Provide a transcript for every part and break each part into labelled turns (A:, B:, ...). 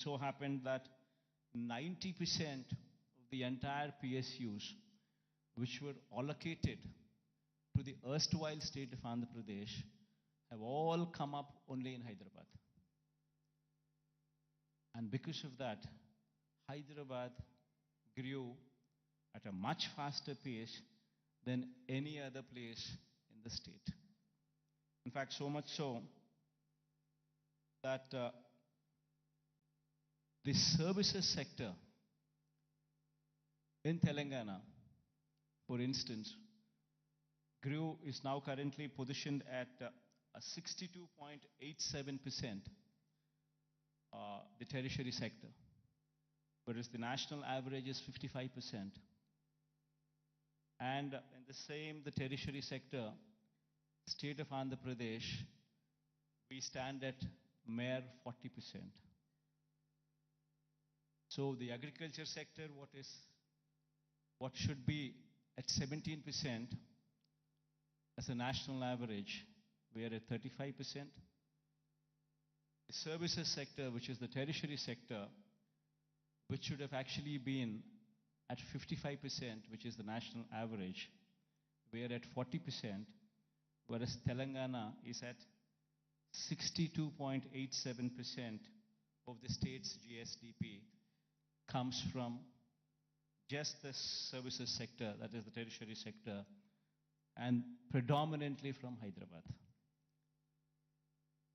A: So happened that 90% of the entire PSUs which were allocated to the erstwhile state of Andhra Pradesh have all come up only in Hyderabad. And because of that, Hyderabad grew at a much faster pace than any other place in the state. In fact, so much so that the services sector in Telangana, for instance, is now currently positioned at a 62.87%, the tertiary sector, whereas the national average is 55%. And in the tertiary sector, state of Andhra Pradesh, we stand at mere 40%. So the agriculture sector, what should be at 17% as a national average, we are at 35%. The services sector, which is the tertiary sector, which should have actually been at 55%, which is the national average, we are at 40%, whereas Telangana is at 62.87% of the state's GSDP comes from just the services sector, that is the tertiary sector, and predominantly from Hyderabad.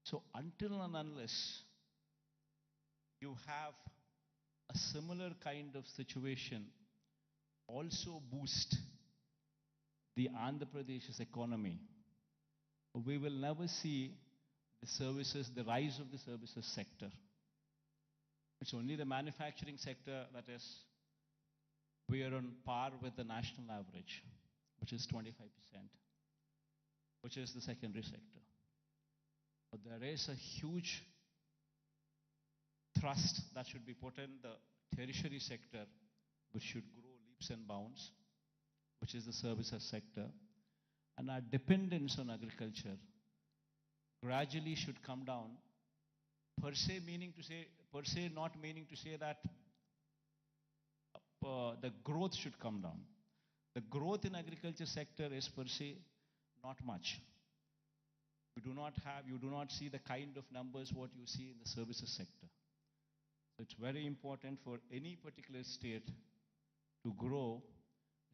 A: So until and unless you have a similar kind of situation also boost the Andhra Pradesh's economy, we will never see the rise of the services sector. It's only the manufacturing sector that is, we are on par with the national average, which is 25%, which is the secondary sector. But there is a huge thrust that should be put in the tertiary sector, which should grow leaps and bounds, which is the services sector. And our dependence on agriculture gradually should come down, per se not meaning to say that the growth should come down. The growth in agriculture sector is per se not much. You do not see the kind of numbers what you see in the services sector. So it's very important for any particular state to grow.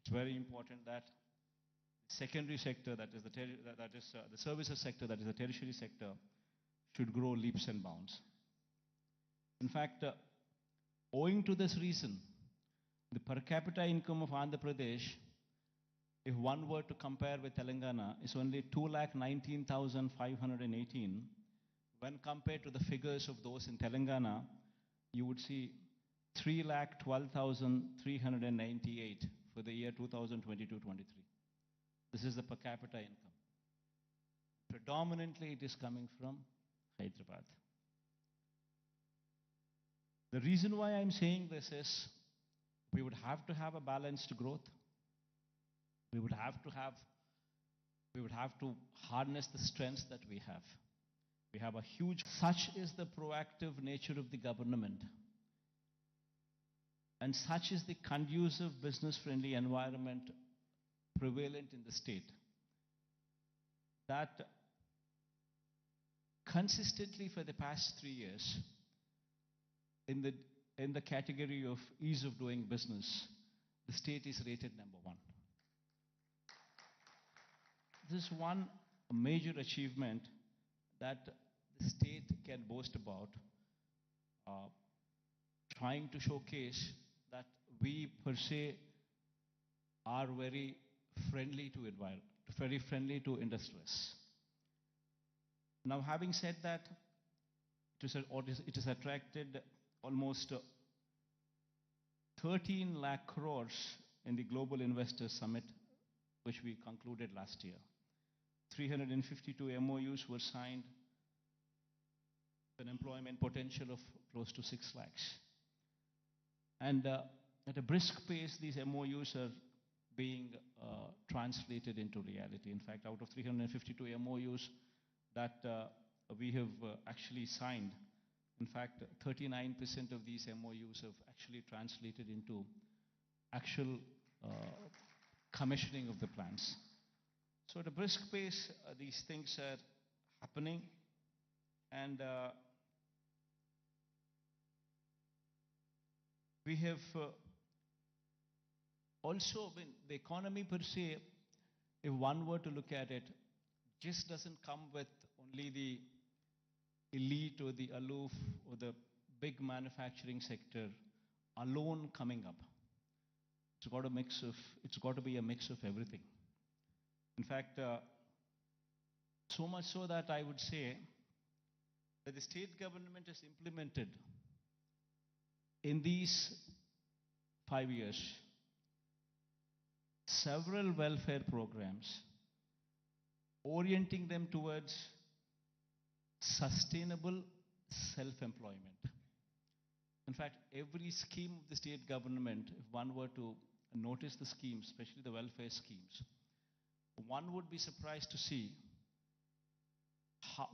A: It's very important that the secondary sector, that is the services sector, that is the tertiary sector, should grow leaps and bounds. In fact, owing to this reason, the per capita income of Andhra Pradesh, if one were to compare with Telangana, is only 2,19,518. When compared to the figures of those in Telangana, you would see 3,12,398 for the year 2022-23. This is the per capita income. Predominantly, it is coming from Hyderabad. The reason why I'm saying this is we would have to have a balanced growth. We would have to harness the strengths that we have. We have a huge, such is the proactive nature of the government. And such is the conducive business-friendly environment prevalent in the state, that consistently for the past 3 years, in the category of ease of doing business, the state is rated number 1. This is one major achievement that the state can boast about, trying to showcase that we per se are very friendly to environment, very friendly to industrialists. Now, having said that, it has attracted almost 13 lakh crores in the Global Investors Summit, which we concluded last year. 352 MOUs were signed, an employment potential of close to 6 lakhs. And at a brisk pace, these MOUs are being translated into reality. In fact, out of 352 MOUs that we have actually signed In fact, 39% of these MOUs have actually translated into actual commissioning of the plants. So at a brisk pace, these things are happening, and we have also been, the economy per se, if one were to look at it, just doesn't come with only the elite or the aloof or the big manufacturing sector alone coming up. It's got to be a mix of everything. In fact, so much so that I would say that the state government has implemented in these 5 years several welfare programs orienting them towards sustainable self-employment. In fact, every scheme of the state government, if one were to notice the schemes, especially the welfare schemes, one would be surprised to see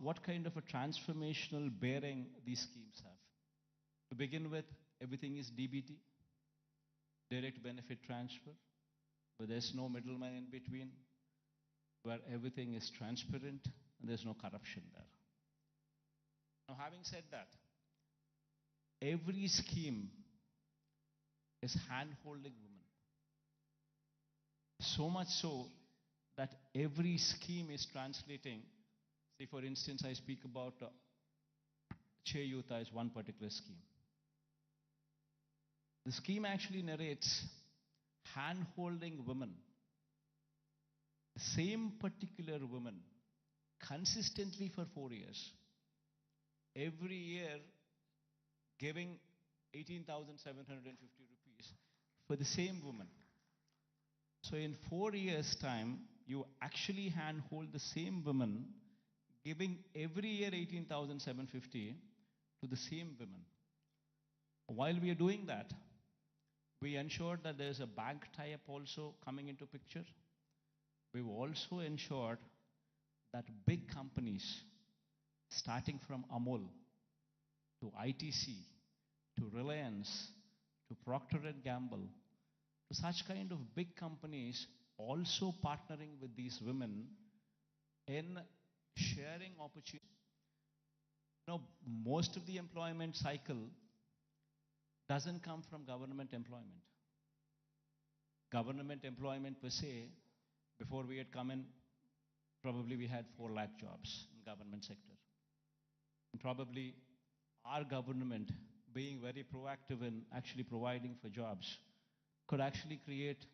A: what kind of a transformational bearing these schemes have. To begin with, everything is DBT, direct benefit transfer, where there's no middleman in between, where everything is transparent and there's no corruption there. Now, having said that, every scheme is hand-holding women. So much so that every scheme is translating. Say, for instance, I speak about Cheyuta as one particular scheme. The scheme actually narrates hand-holding women, the same particular woman, consistently for 4 years, every year giving 18,750 rupees for the same woman. So in 4 years' time, you actually handhold the same woman, giving every year 18,750 to the same women. While we are doing that, we ensured that there's a bank tie-up also coming into picture. We've also ensured that big companies, starting from Amul to ITC, to Reliance, to Procter & Gamble, to such kind of big companies also partnering with these women in sharing opportunities. Now, most of the employment cycle doesn't come from government employment. Government employment per se, before we had come in, probably we had 4 lakh jobs in government sector. And probably our government, being very proactive in actually providing for jobs, could actually create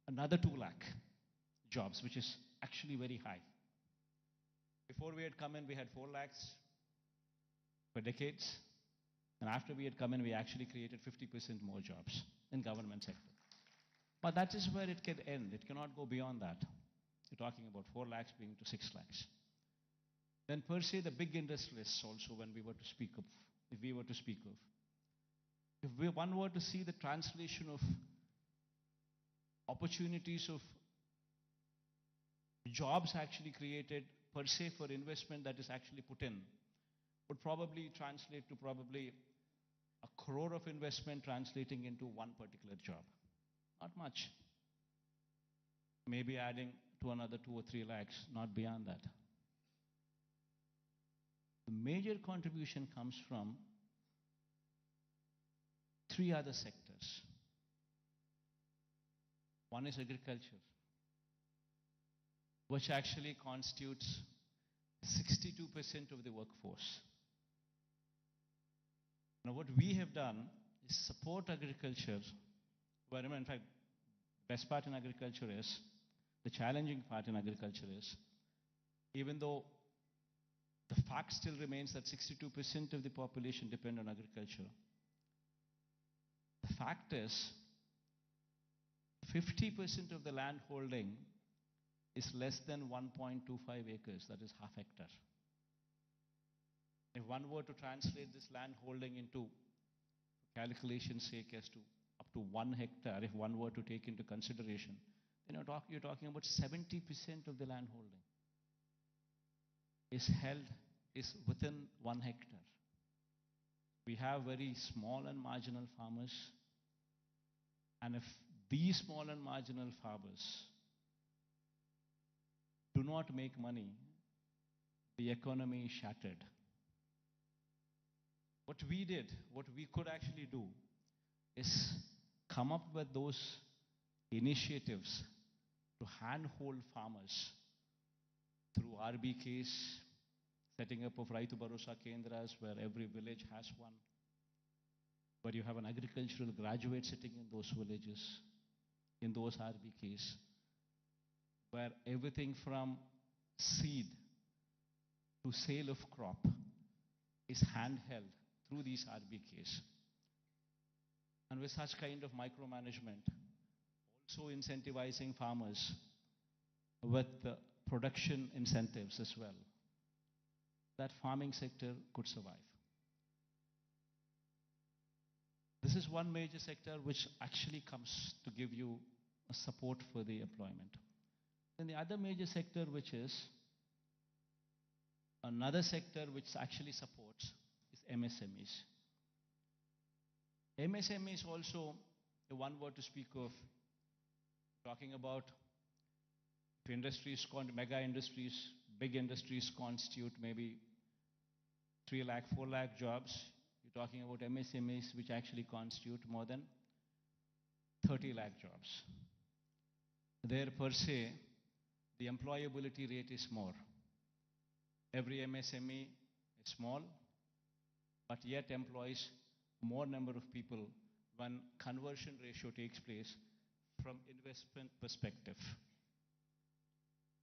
A: another 2 lakh jobs, which is actually very high. Before we had come in, we had 4 lakhs for decades. And after we had come in, we actually created 50% more jobs in government sector. But that is where it can end. It cannot go beyond that. You're talking about 4 lakhs being to 6 lakhs. Then per se, the big industrialists also, when we were to speak of, if we were to speak of, if one were to see the translation of opportunities of jobs actually created per se for investment that is actually put in, would probably translate to probably 1 crore of investment translating into one particular job. Not much. Maybe adding to another 2 or 3 lakhs, not beyond that. The major contribution comes from 3 other sectors. One is agriculture, which actually constitutes 62% of the workforce. Now, what we have done is support agriculture, where, in fact, best part in agriculture is, the challenging part in agriculture is, even though the fact still remains that 62% of the population depend on agriculture, the fact is 50% of the land holding is less than 1.25 acres, that is half hectare. If one were to translate this land holding into, for calculation's sake, as to up to 1 hectare, if one were to take into consideration, then you're talking about 70% of the land holding is within 1 hectare. We have very small and marginal farmers, and if these small and marginal farmers do not make money, the economy is shattered. What we did, what we could actually do, is come up with those initiatives to handhold farmers through RBKs, setting up of Raitu Bharosa Kendras where every village has one, where you have an agricultural graduate sitting in those villages, in those RBKs, where everything from seed to sale of crop is handheld through these RBKs. And with such kind of micromanagement, also incentivizing farmers with production incentives as well, that farming sector could survive. This is one major sector which actually comes to give you a support for the employment. Then the other major sector, which is another sector which actually supports, is MSMEs. MSMEs also, the one word to speak of, talking about if industries, mega industries, big industries constitute maybe 3 lakh, 4 lakh jobs. You're talking about MSMEs which actually constitute more than 30 lakh jobs. There per se, the employability rate is more. Every MSME is small, but yet employs more number of people when conversion ratio takes place from investment perspective.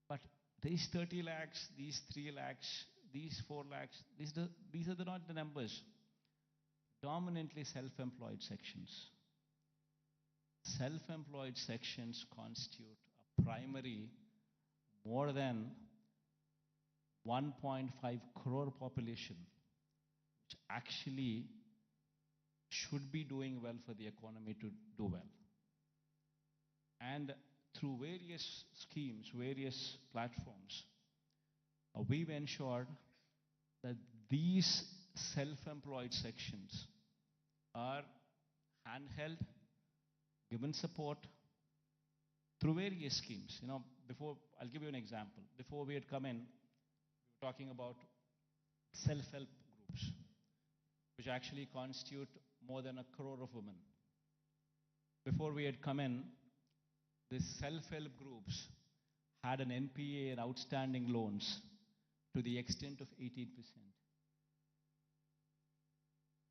A: But these 30 lakhs, these 3 lakhs, these 4 lakhs, these are not the numbers. Dominantly self-employed sections. Self-employed sections constitute a primary more than 1.5 crore population, which actually should be doing well for the economy to do well. And through various schemes, various platforms, we've ensured that these self-employed sections are handheld, given support through various schemes. You know, before, I'll give you an example. Before we had come in, we were talking about self-help groups, which actually constitute more than 1 crore of women. Before we had come in, these self-help groups had an NPA and outstanding loans to the extent of 18%.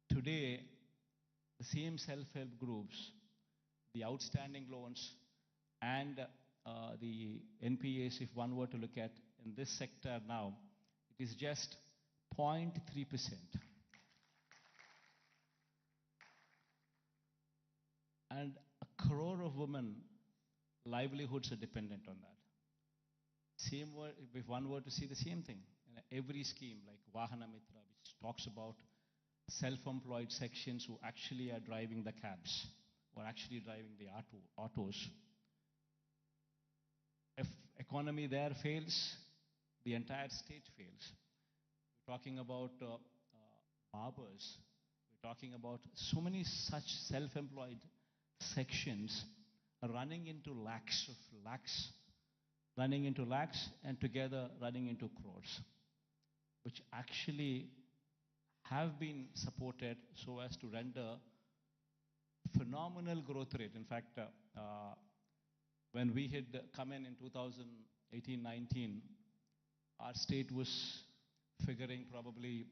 A: Today, the same self-help groups, the outstanding loans and the NPAs, if one were to look at in this sector now, it is just 0.3%. And 1 crore of women livelihoods are dependent on that. Same word, if one were to see the same thing in every scheme like Vahana Mitra, which talks about self-employed sections who actually are driving the cabs or actually driving the autos. If economy there fails, the entire state fails. We're talking about barbers. We're talking about so many such self-employed sections running into lakhs, and together running into crores, which actually have been supported so as to render phenomenal growth rate. In fact, when we had come in 2018-19, our state was figuring probably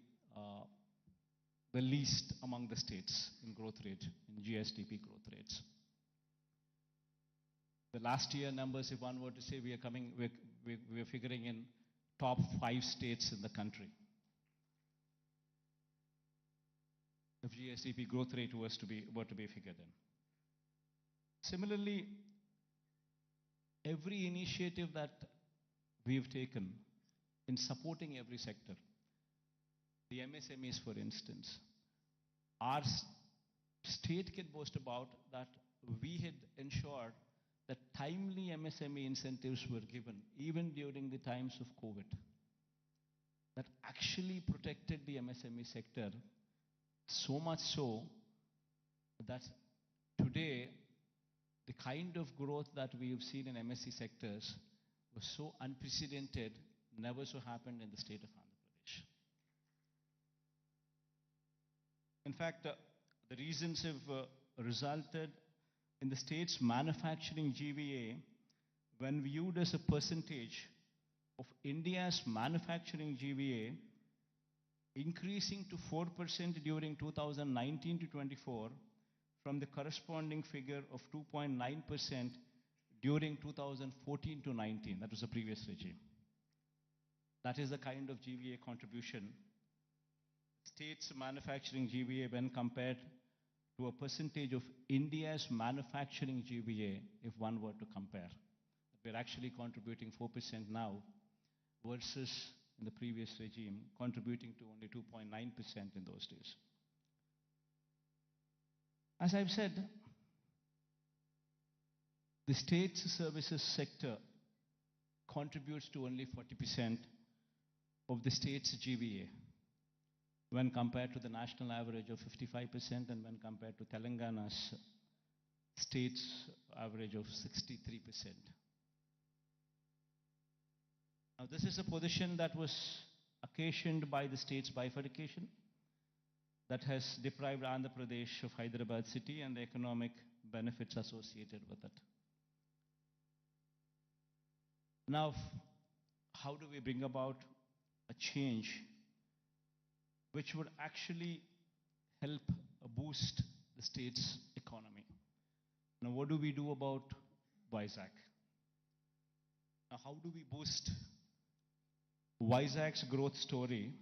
A: the least among the states in growth rate, in GSDP growth rates. The last year numbers, if one were to say, we are figuring in top 5 states in the country. If GSDP growth rate were to be figured in. Similarly, every initiative that we've taken in supporting every sector, the MSMEs for instance, our state can boast about that we had ensured that timely MSME incentives were given even during the times of COVID. That actually protected the MSME sector So much so that today, the kind of growth that we have seen in MSC sectors was so unprecedented, never so happened in the state of Andhra Pradesh. In fact, the reasons have resulted in the state's manufacturing GVA, when viewed as a percentage of India's manufacturing GVA, increasing to 4% during 2019 to 24 from the corresponding figure of 2.9% during 2014 to 19. That was the previous regime. That is the kind of GVA contribution. State's manufacturing GVA when compared to a percentage of India's manufacturing GVA, if one were to compare. We're actually contributing 4% now versus in the previous regime, contributing to only 2.9% in those days. As I've said, the state's services sector contributes to only 40% of the state's GVA when compared to the national average of 55% and when compared to Telangana's state's average of 63%. Now, this is a position that was occasioned by the state's bifurcation that has deprived Andhra Pradesh of Hyderabad city and the economic benefits associated with it. Now, how do we bring about a change which would actually help boost the state's economy? Now, what do we do about Vizag? Now, how do we boost Vizag's growth story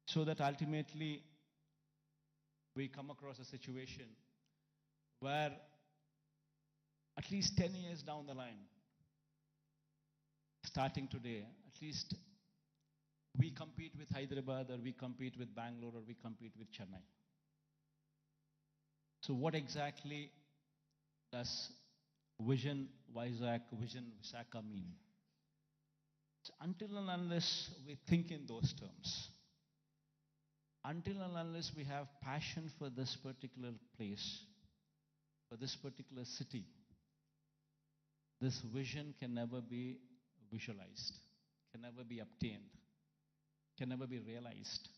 A: so that ultimately we come across a situation where at least 10 years down the line, starting today, at least we compete with Hyderabad or we compete with Bangalore or we compete with Chennai. So what exactly does Vision Vizag, Vision Visakha mean? So until and unless we think in those terms, until and unless we have passion for this particular place, for this particular city, this vision can never be visualized, can never be obtained, can never be realized.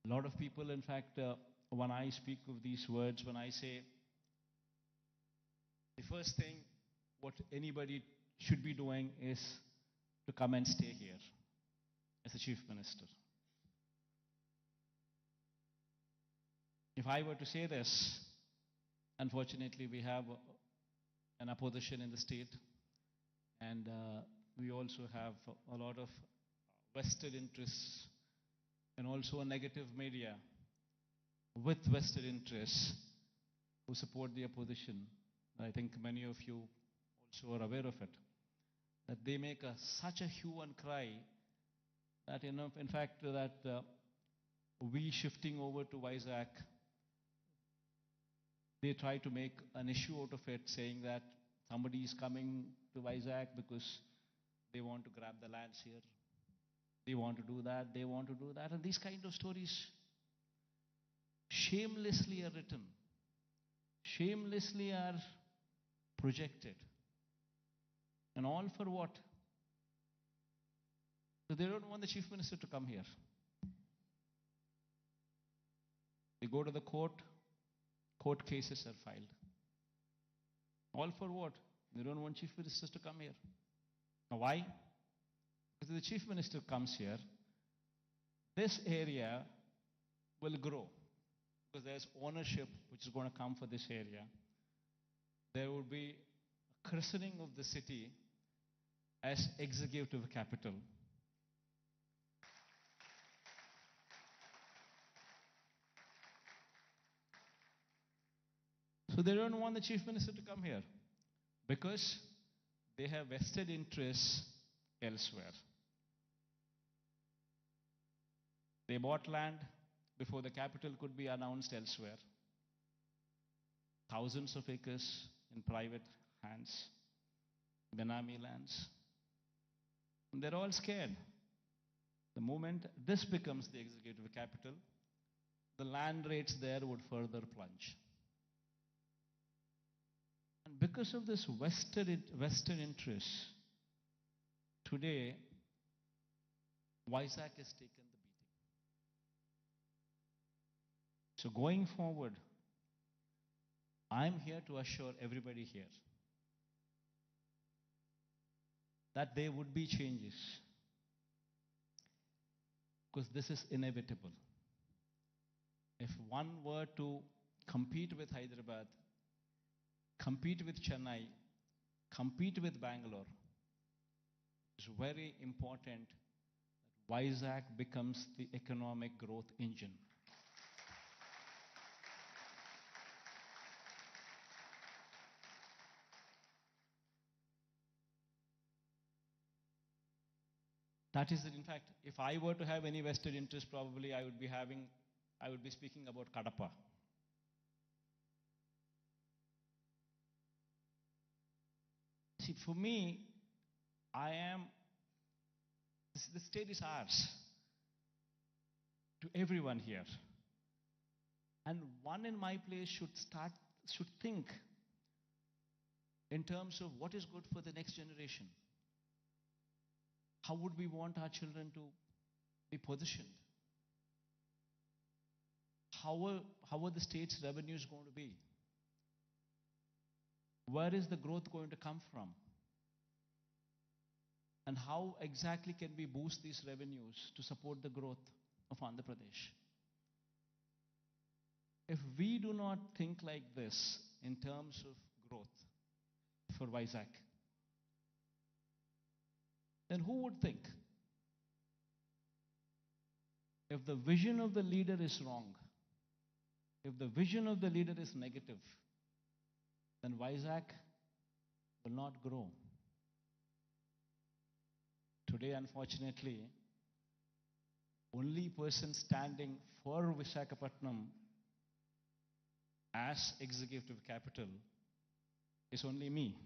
A: A lot of people, in fact, when I speak of these words, when I say the first thing what anybody should be doing is to come and stay here as a chief minister. If I were to say this, unfortunately we have an opposition in the state, and we also have a lot of vested interests and also a negative media with vested interests who support the opposition. I think many of you also are aware of it, that they make such a hue and cry that, in fact, that we shifting over to Vizag, they try to make an issue out of it, saying that somebody is coming to Vizag because they want to grab the lands here. They want to do that, they want to do that. And these kind of stories shamelessly are written, shamelessly are projected. And all for what? So they don't want the chief minister to come here. They go to the court, court cases are filed. All for what? They don't want chief ministers to come here. Now why? Because if the chief minister comes here, this area will grow. Because there's ownership which is going to come for this area. There will be a christening of the city as executive capital. So they don't want the chief minister to come here because they have vested interests elsewhere. They bought land before the capital could be announced elsewhere. Thousands of acres in private hands, Benami lands. And they're all scared. The moment this becomes the executive capital, the land rates there would further plunge. And because of this vested interest, today, Vizag has taken the beating. So going forward, I'm here to assure everybody here that there would be changes, because this is inevitable. If one were to compete with Hyderabad, compete with Chennai, compete with Bangalore, it's very important that Vizag becomes the economic growth engine. That is it. In fact, if I were to have any vested interest, probably I would be speaking about Kadapa. See, for me, the state is ours, to everyone here. And one in my place should think in terms of what is good for the next generation. How would we want our children to be positioned? How are the state's revenues going to be? Where is the growth going to come from? And how exactly can we boost these revenues to support the growth of Andhra Pradesh? If we do not think like this in terms of growth for Vizag, then who would think? If the vision of the leader is wrong, if the vision of the leader is negative, then Vizag will not grow. Today, unfortunately, only person standing for Visakhapatnam as executive capital is only me.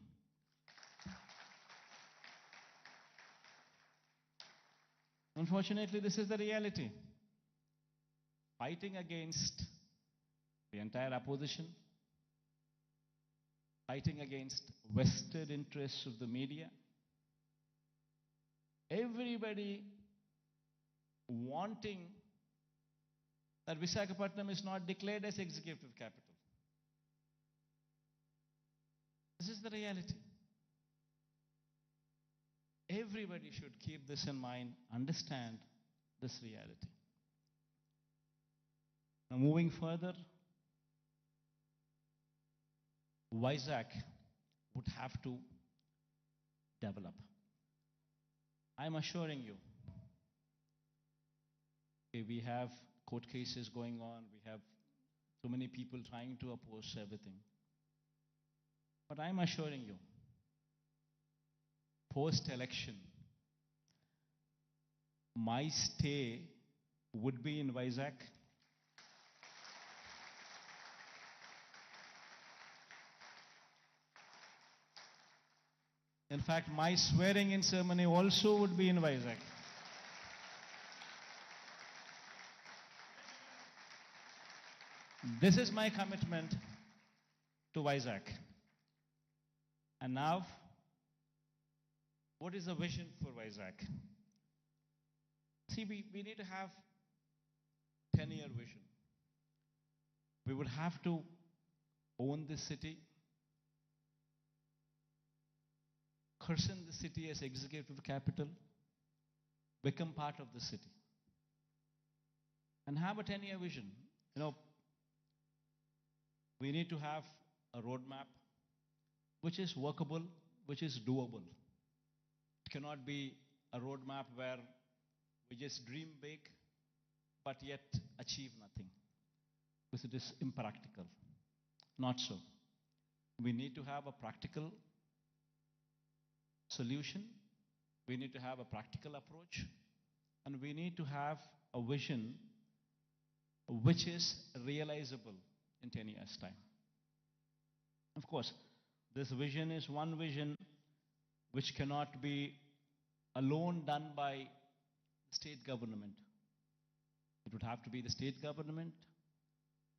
A: Unfortunately, this is the reality. Fighting against the entire opposition, fighting against vested interests of the media, everybody wanting that Visakhapatnam is not declared as executive capital. This is the reality. Everybody should keep this in mind, understand this reality. Now, moving further, Vizag would have to develop. I'm assuring you, we have court cases going on, we have so many people trying to oppose everything. But I'm assuring you, post-election, my stay would be in Vizag. In fact, my swearing-in ceremony also would be in Vizag. This is my commitment to Vizag. And now, what is the vision for Vizag? See, we need to have 10-year vision. We would have to own this city, christen the city as executive capital, become part of the city, and have a 10-year vision. You know, we need to have a roadmap which is workable, which is doable. It cannot be a roadmap where we just dream big, but yet achieve nothing, because it is impractical. Not so. We need to have a practical solution, we need to have a practical approach, and we need to have a vision which is realizable in 10 years' time. Of course, this vision is one vision which cannot be alone done by state government. It would have to be the state government.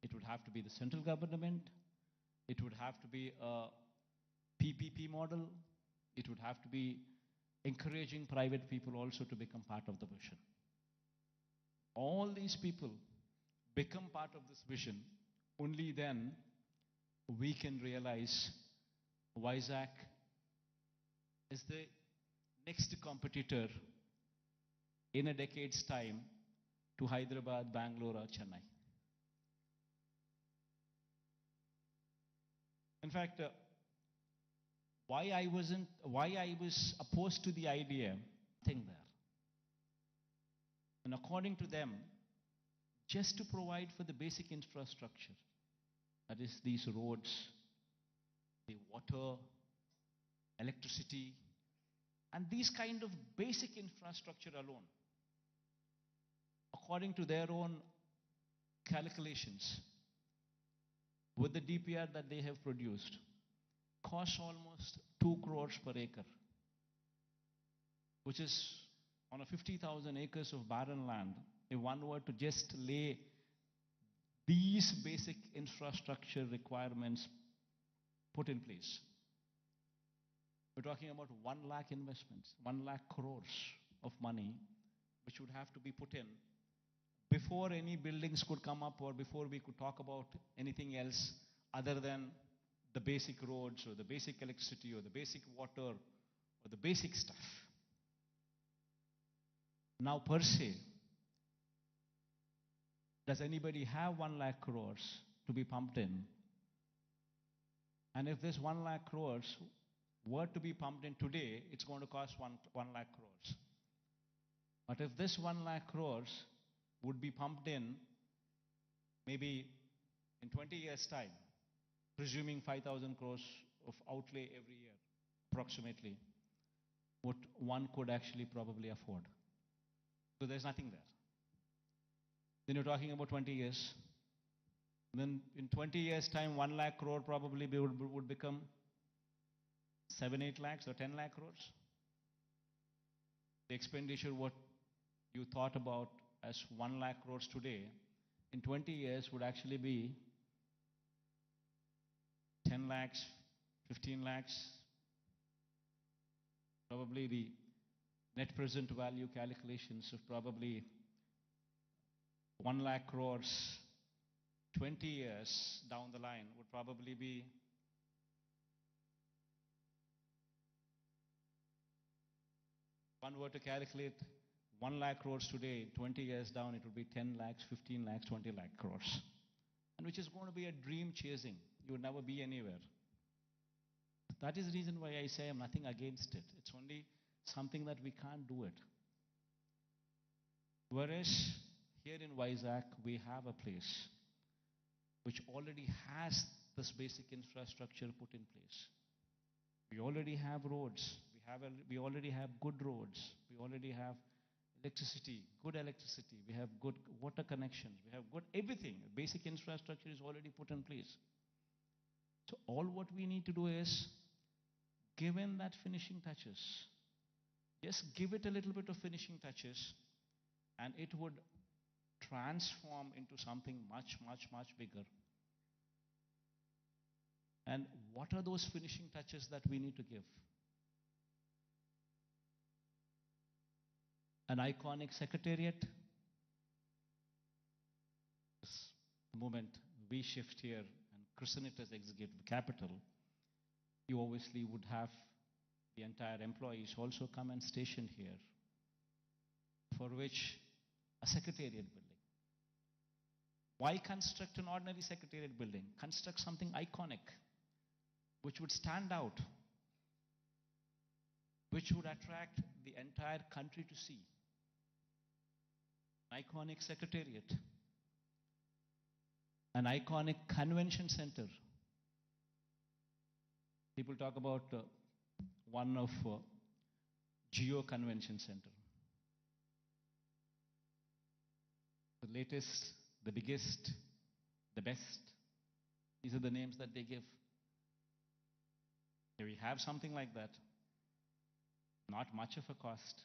A: It would have to be the central government. It would have to be a PPP model. It would have to be encouraging private people also to become part of the vision. All these people become part of this vision, only then we can realize Vizag is the next competitor in a decade's time to Hyderabad, Bangalore or Chennai. In fact, why I was opposed to the idea, nothing there. And according to them, just to provide for the basic infrastructure, that is these roads, the water, electricity, and these kind of basic infrastructure alone, according to their own calculations, with the DPR that they have produced, costs almost 2 crores per acre, which is on a 50,000 acres of barren land. If one were to just lay these basic infrastructure requirements put in place, we're talking about 1 lakh investments, 1 lakh crores of money, which would have to be put in before any buildings could come up or before we could talk about anything else other than the basic roads or the basic electricity or the basic water or the basic stuff. Now, per se, does anybody have 1 lakh crores to be pumped in? And if this 1 lakh crores were to be pumped in today, it's going to cost 1 lakh crores. But if this 1 lakh crores would be pumped in maybe in 20 years' time, presuming 5,000 crores of outlay every year, approximately, what one could actually probably afford. So there's nothing there. Then you're talking about 20 years. Then in 20 years' time, 1 lakh crore probably would become 7, 8 lakhs or 10 lakh crores. The expenditure, what you thought about as 1 lakh crores today, in 20 years would actually be 10 lakhs, 15 lakhs. Probably the net present value calculations of probably 1 lakh crores 20 years down the line would probably be one were to calculate 1 lakh crores today, 20 years down, it would be 10 lakhs, 15 lakhs, 20 lakh crores. And which is going to be a dream chasing. You would never be anywhere. That is the reason why I say I'm nothing against it. It's only something that we can't do it. Whereas here in Vizag, we have a place which already has this basic infrastructure put in place. We already have roads. We already have good roads. We already have electricity, good electricity. We have good water connections. We have good everything. Basic infrastructure is already put in place. So all what we need to do is, given that finishing touches, just give it a little bit of finishing touches, and it would transform into something much, much, much bigger. And what are those finishing touches that we need to give? An iconic secretariat. This moment we shift here and christen it as executive capital, you obviously would have the entire employees also come and station here, for which a secretariat building. Why construct an ordinary secretariat building? Construct something iconic, which would stand out, which would attract the entire country to see. An iconic secretariat, an iconic convention center. People talk about one of Geo Convention Center. The latest, the biggest, the best. These are the names that they give. Here we have something like that. Not much of a cost.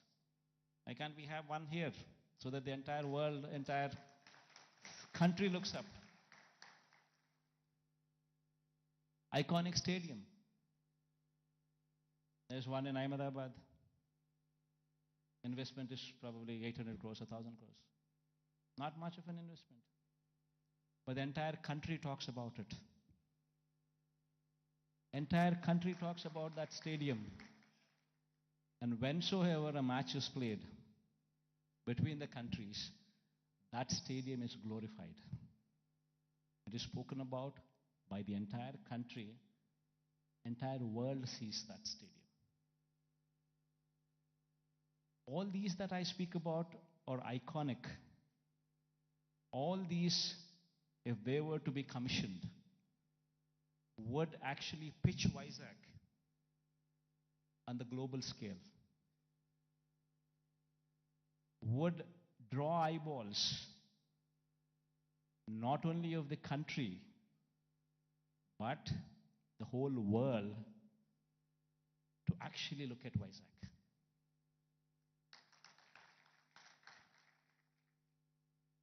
A: Why can't we have one here so that the entire world, entire country looks up? Iconic stadium. There's one in Ahmedabad. Investment is probably 800 crores, 1,000 crores. Not much of an investment. But the entire country talks about it. Entire country talks about that stadium. And whensoever a match is played between the countries, that stadium is glorified. It is spoken about by the entire country. Entire world sees that stadium. All these that I speak about are iconic. All these, if they were to be commissioned, would actually pitch Vizag on the global scale, would draw eyeballs not only of the country, but the whole world to actually look at Vizag.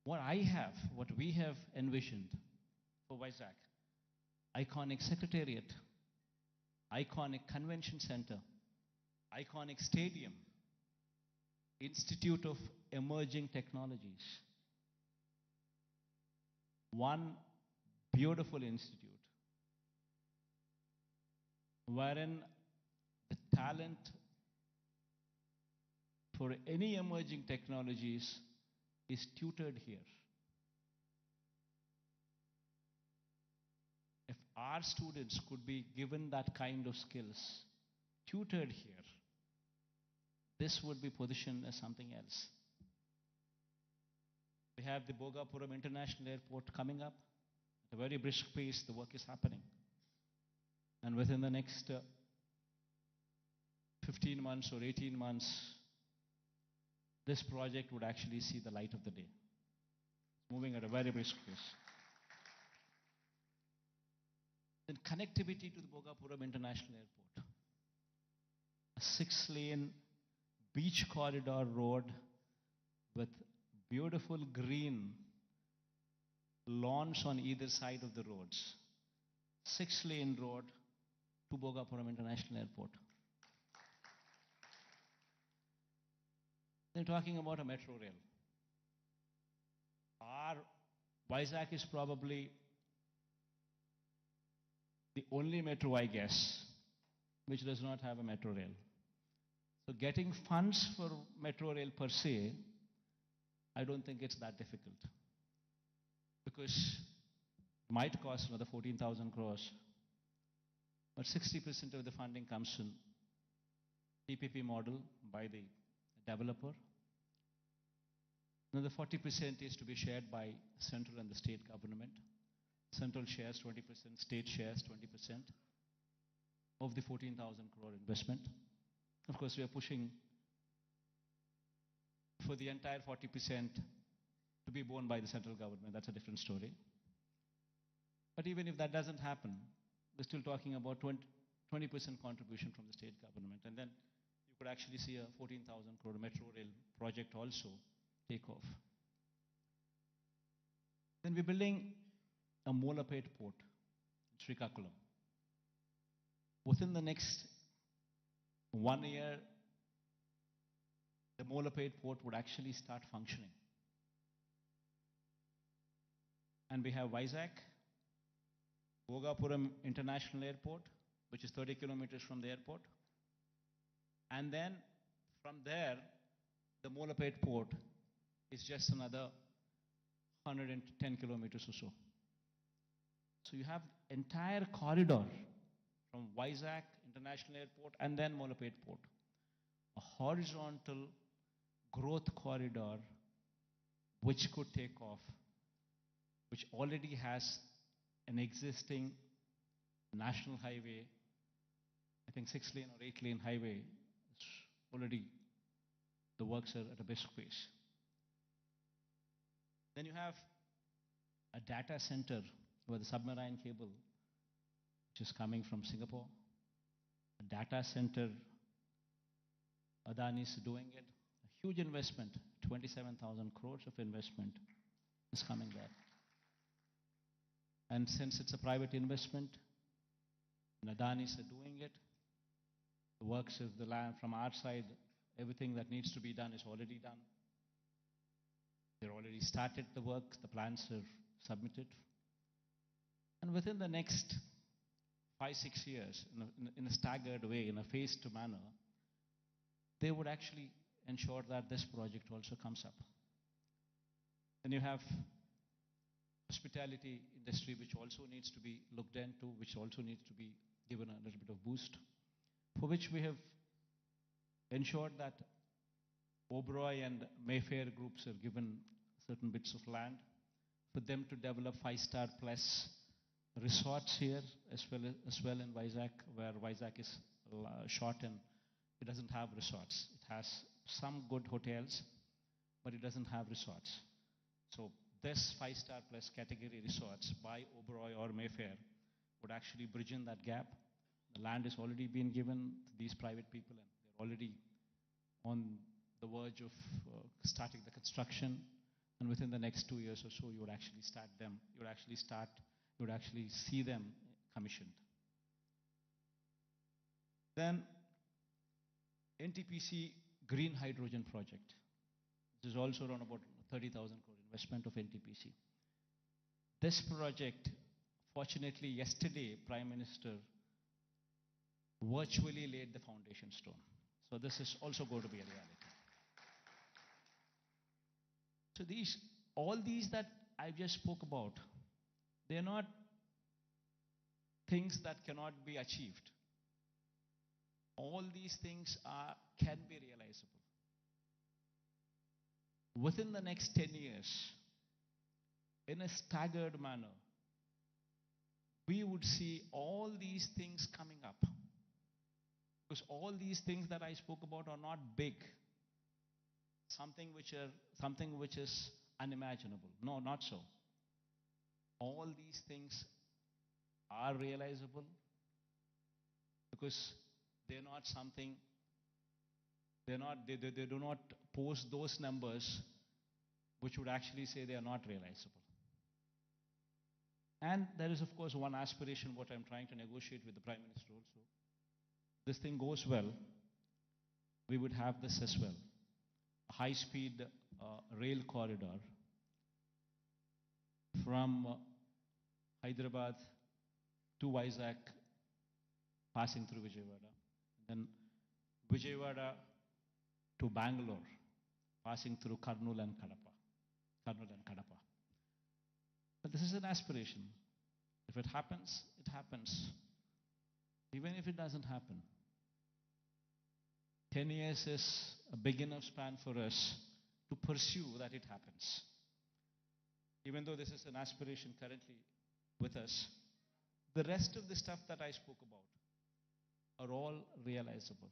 A: What we have envisioned for Vizag, iconic secretariat, iconic convention center, iconic stadium, Institute of Emerging Technologies. One beautiful institute wherein the talent for any emerging technologies is tutored here. If our students could be given that kind of skills, tutored here, this would be positioned as something else. We have the Bhogapuram International Airport coming up. At a very brisk pace, the work is happening. And within the next 15 months or 18 months, this project would actually see the light of the day. It's moving at a very brisk pace. Then connectivity to the Bhogapuram International Airport. A 6-lane beach corridor road with beautiful green lawns on either side of the roads. 6-lane road to Bhogapuram International Airport. They're talking about a metro rail. Our Vizag is probably the only metro, I guess, which does not have a metro rail. So getting funds for metro rail per se, I don't think it's that difficult. Because it might cost another 14,000 crores. But 60% of the funding comes in PPP model by the developer. Another 40% is to be shared by central and the state government. Central shares 20%, state shares 20% of the 14,000 crore investment. Of course, we are pushing for the entire 40% to be borne by the central government. That's a different story. But even if that doesn't happen, we're still talking about 20% contribution from the state government. And then you could actually see a 14,000 crore metro rail project also take off. Then we're building a Molapet port in Srikakulam. Within the next 1 year, the Molapet port would actually start functioning. And we have Vizag, Bhogapuram International Airport, which is 30 kilometers from the airport. And then from there, the Molapet port is just another 110 kilometers or so. So you have entire corridor from Vizag International Airport and then Molapet port. A horizontal growth corridor which could take off, which already has an existing national highway, I think 6-lane or 8-lane highway. It's already, the works are at a brisk pace. Then you have a data center with a submarine cable, which is coming from Singapore. A data center, Adani is doing it. A Huge investment, 27,000 crores of investment is coming there. And since it's a private investment, Adanis are doing it. The works of the land from our side, everything that needs to be done is already done. They've already started the work, the plans are submitted. And within the next 5-6 years, in a staggered way, in a phased manner, they would actually ensure that this project also comes up. Then you have hospitality industry, which also needs to be looked into, which also needs to be given a little bit of boost, for which we have ensured that Oberoi and Mayfair groups are given certain bits of land for them to develop 5-star plus resorts here as well in Vizag, where Vizag is short and it doesn't have resorts. It has some good hotels, but it doesn't have resorts. So this 5-star plus category resorts by Oberoi or Mayfair would actually bridge in that gap. The land has already been given to these private people and they're already on the verge of starting the construction. And within the next 2 years or so, you would actually start them. You would actually see them commissioned. Then NTPC Green Hydrogen Project. This is also around about 30,000 crore investment of NTPC. This project, fortunately, yesterday, Prime Minister virtually laid the foundation stone. So this is also going to be a reality. So all these that I just spoke about, they're not things that cannot be achieved. All these things can be realizable. Within the next 10 years, in a staggered manner, we would see all these things coming up. Because all these things that I spoke about are not big. Something which is unimaginable. No, not so. All these things are realizable because they're not something, they do not pose those numbers which would actually say they are not realizable. And there is, of course, one aspiration what I'm trying to negotiate with the Prime Minister also. This thing goes well, we would have this as well. A high-speed rail corridor from Hyderabad to Vizag, passing through Vijayawada. Then Vijayawada to Bangalore, passing through Kurnool and Kadapa. But this is an aspiration. If it happens, it happens. Even if it doesn't happen, 10 years is a big enough span for us to pursue that it happens. Even though this is an aspiration currently with us, the rest of the stuff that I spoke about are all realizable.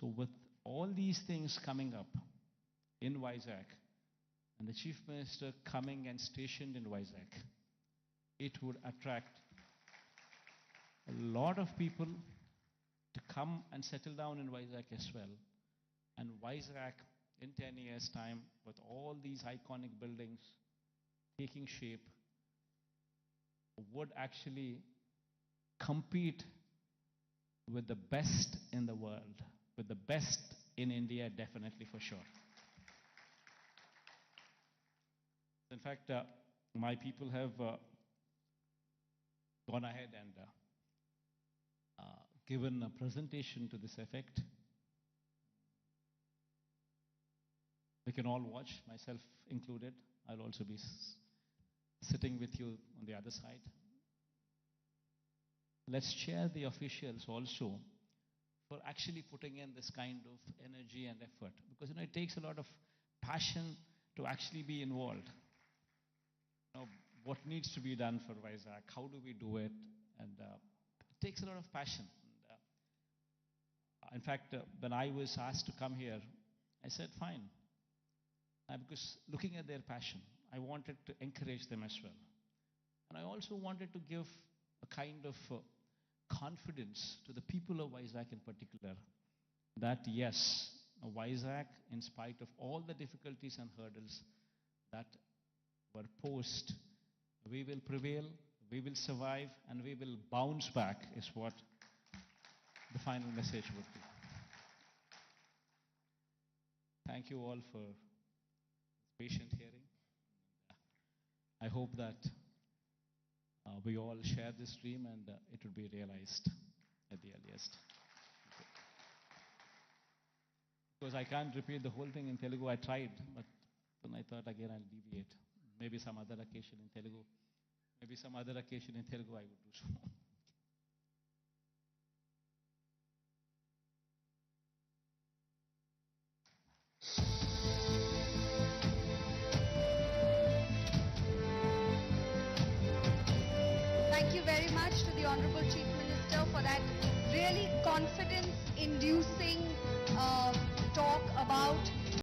A: So with all these things coming up in Vizag, and the Chief Minister coming and stationed in Vizag, it would attract a lot of people to come and settle down in Vizag as well. And Vizag, in 10 years' time, with all these iconic buildings taking shape, would actually compete with the best in the world, with the best in India, definitely for sure. In fact, my people have gone ahead and given a presentation to this effect. We can all watch, myself included. I'll also be sitting with you on the other side. Let's share the officials also for actually putting in this kind of energy and effort. Because it takes a lot of passion to actually be involved. What needs to be done for Vizag? How do we do it? And it takes a lot of passion. In fact, when I was asked to come here, I said, fine. Because looking at their passion, I wanted to encourage them as well. And I also wanted to give a kind of confidence to the people of Vizag in particular that yes, Vizag, in spite of all the difficulties and hurdles that were posed, we will prevail, we will survive, and we will bounce back, is what the final message would be. Thank you all for patient hearing. I hope that we all share this dream and it will be realized at the earliest. Because I can't repeat the whole thing in Telugu. I tried, but then I thought again I'll deviate. Maybe some other occasion in Telugu. Maybe some other occasion in Telugu I would do so.
B: Thank you very much to the Honorable Chief Minister for that really confidence-inducing talk about